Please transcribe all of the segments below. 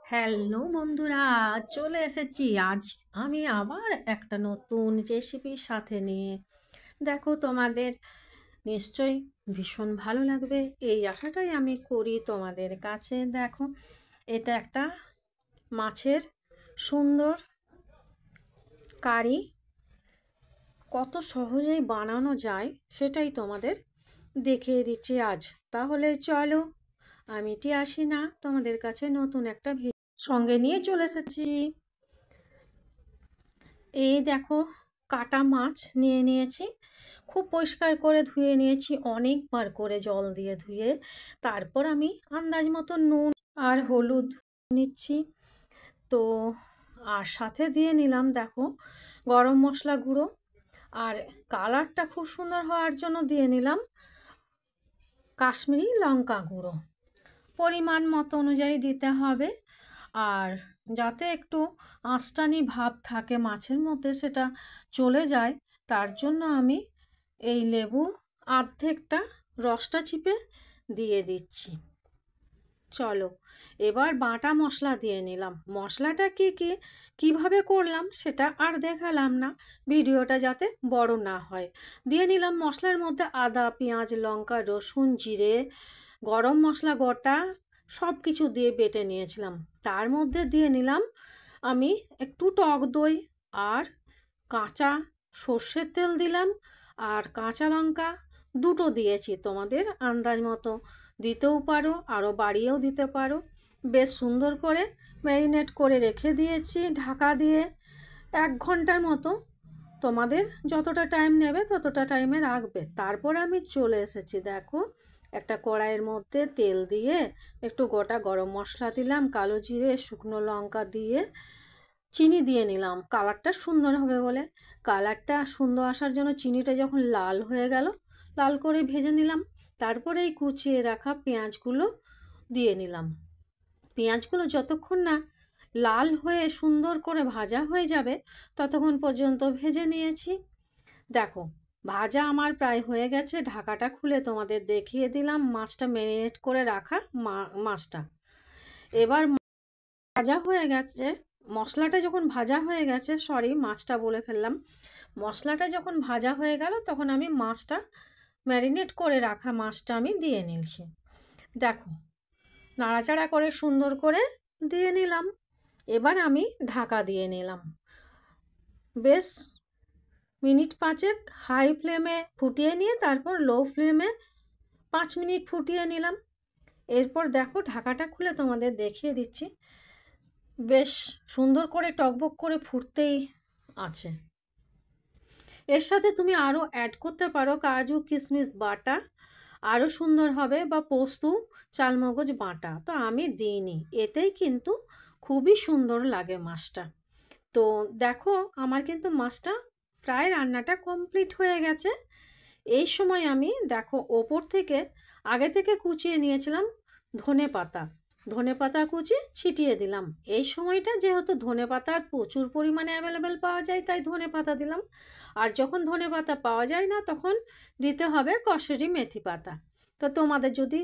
Hello বন্ধুরা, চলে এসেছি আজ আমি আবার একটা নতুন রেসিপির সাথে নিয়ে। দেখো, তোমাদের নিশ্চয়ই ভীষণ ভালো লাগবে, এই আশাটাই আমি করি তোমাদের কাছে। দেখো, এটা একটা মাছের সুন্দর কারি, কত সহজেই বানানো যায় সেটাই তোমাদের দেখিয়ে দিচ্ছি আজ। তাহলে চলো, আমি আসি না তোমাদের কাছে নতুন একটা সঙ্গে নিয়ে চলে এসেছি। এই দেখো, কাটা মাছ নিয়ে নিয়েছি, খুব পরিষ্কার করে ধুয়ে নিয়েছি, অনেকবার করে জল দিয়ে ধুয়ে। তারপর আমি আন্দাজ মতো নুন আর হলুদ নিচ্ছি। তো আর সাথে দিয়ে নিলাম দেখো গরম মশলা গুঁড়ো, আর কালারটা খুব সুন্দর হওয়ার জন্য দিয়ে নিলাম কাশ্মীরি লঙ্কা গুঁড়ো। পরিমাণ মতো অনুযায়ী দিতে হবে, আর যাতে একটু আঁশটানি ভাব থাকে মাছের মধ্যে সেটা চলে যায়, তার জন্য আমি এই লেবু অর্ধেকটা রসটা চিপে দিয়ে দিচ্ছি। চলো, এবার বাটা মশলা দিয়ে নিলাম। মশলাটা কিভাবে করলাম সেটা আর দেখালাম না, ভিডিওটা যাতে বড় না হয়। দিয়ে নিলাম মশলার মধ্যে আদা, পেঁয়াজ, লঙ্কা, রসুন, জিরে, গরম মশলা গোটা সব কিছু দিয়ে বেটে নিয়েছিলাম। তার মধ্যে দিয়ে নিলাম আমি একটু টক দই, আর কাঁচা সর্ষের তেল দিলাম, আর কাঁচা লঙ্কা দুটো দিয়েছি, তোমাদের আন্দাজ মতো দিতেও পারো, আরও বাড়িয়েও দিতে পারো। বেশ সুন্দর করে ম্যারিনেট করে রেখে দিয়েছি ঢাকা দিয়ে 1 ঘন্টার মতো। তোমাদের যতটা টাইম নেবে ততটা টাইমে রাখবে। তারপর আমি চলে এসেছি, দেখো একটা কড়াইয়ের মধ্যে তেল দিয়ে একটু গোটা গরম মশলা দিলাম, কালো জিরে, শুকনো লঙ্কা দিয়ে চিনি দিয়ে নিলাম কালারটা সুন্দর হবে বলে। কালারটা সুন্দর আসার জন্য চিনিটা যখন লাল হয়ে গেল, লাল করে ভেজে নিলাম। তারপরে এই কুচিয়ে রাখা পেঁয়াজগুলো দিয়ে নিলাম। পেঁয়াজগুলো যতক্ষণ না লাল হয়ে সুন্দর করে ভাজা হয়ে যাবে ততক্ষণ পর্যন্ত ভেজে নিয়েছি। দেখো, ভাজা আমার প্রায় হয়ে গেছে। ঢাকাটা খুলে তোমাদের দেখিয়ে দিলাম মাছটা ম্যারিনেট করে রাখা মাছটা। এবার ভাজা হয়ে গেছে, মশলাটা যখন ভাজা হয়ে গেছে, সরি মাছটা বলে ফেললাম, মশলাটা যখন ভাজা হয়ে গেল তখন আমি মাছটা ম্যারিনেট করে রাখা মাছটা আমি দিয়ে নিচ্ছি। দেখো, নাড়াচাড়া করে সুন্দর করে দিয়ে নিলাম। এবার আমি ঢাকা দিয়ে নিলাম, বেশ মিনিট 5 হাই ফ্লেমে ফুটিয়ে নিয়ে তারপর লো ফ্লেমে 5 মিনিট ফুটিয়ে নিলাম। এরপর দেখো ঢাকাটা খুলে তোমাদের দেখিয়ে দিচ্ছি, বেশ সুন্দর করে টকবক করে ফুটতেই আছে। এর সাথে তুমি আরও অ্যাড করতে পারো কাজু কিশমিশ বাটা, আরও সুন্দর হবে, বা পোস্ত চালমগজ বাটা, তো আমি দিইনি, এতেই কিন্তু খুবই সুন্দর লাগে মাছটা। তো দেখো, আমার কিন্তু মাছটা প্রায় রান্নাটা কমপ্লিট হয়ে গেছে। এই সময় আমি দেখো ওপর থেকে আগে থেকে কুচিয়ে নিয়েছিলাম ধনে পাতা কুচি ছিটিয়ে দিলাম। এই সময়টা যেহেতু ধনে পাতার প্রচুর পরিমাণে অ্যাভেলেবেল পাওয়া যায় তাই ধনে পাতা দিলাম, আর যখন ধনে পাতা পাওয়া যায় না তখন দিতে হবে কসুরি মেথি পাতা। তো তোমাদের যদি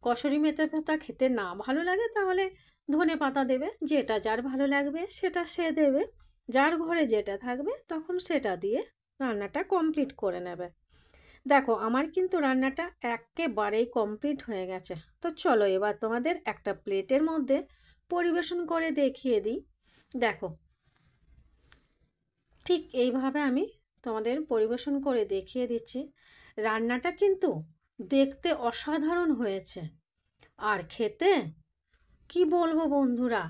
কসুরি মেথি পাতা খেতে না ভালো লাগে তাহলে ধনে পাতা দেবে, যেটা যার ভালো লাগবে সেটা সে দেবে, যার ঘরে যেটা থাকবে তখন সেটা দিয়ে রান্নাটা কমপ্লিট করে নেবে। দেখো, আমার কিন্তু রান্নাটা একেবারেই কমপ্লিট হয়ে গেছে। তো চলো এবার তোমাদের একটা প্লেটের মধ্যে পরিবেশন করে দেখিয়ে দিই। দেখো, ঠিক এইভাবে আমি তোমাদের পরিবেশন করে দেখিয়ে দিচ্ছি। রান্নাটা কিন্তু দেখতে অসাধারণ হয়েছে, আর খেতে কি বলবো বন্ধুরা,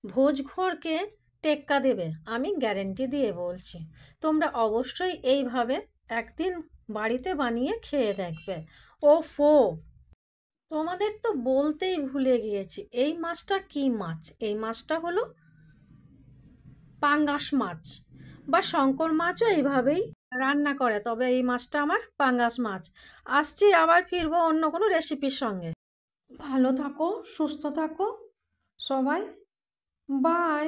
ভোজঘরকে টেক্কা দেবে, আমি গ্যারেন্টি দিয়ে বলছি। তোমরা অবশ্যই এইভাবে একদিন বাড়িতে বানিয়ে খেয়ে দেখবে। ওফো, তোমাদের তো বলতেই ভুলে গিয়েছি, এই মাছটা কি মাছ? এই মাছটা হলো পাঙ্গাস মাছ, বা শঙ্কর মাছও এইভাবেই রান্না করে, তবে এই মাছটা আমার পাঙ্গাস মাছ। আসছি, আবার ফিরবো অন্য কোনো রেসিপির সঙ্গে। ভালো থাকো, সুস্থ থাকো সবাই, বাই।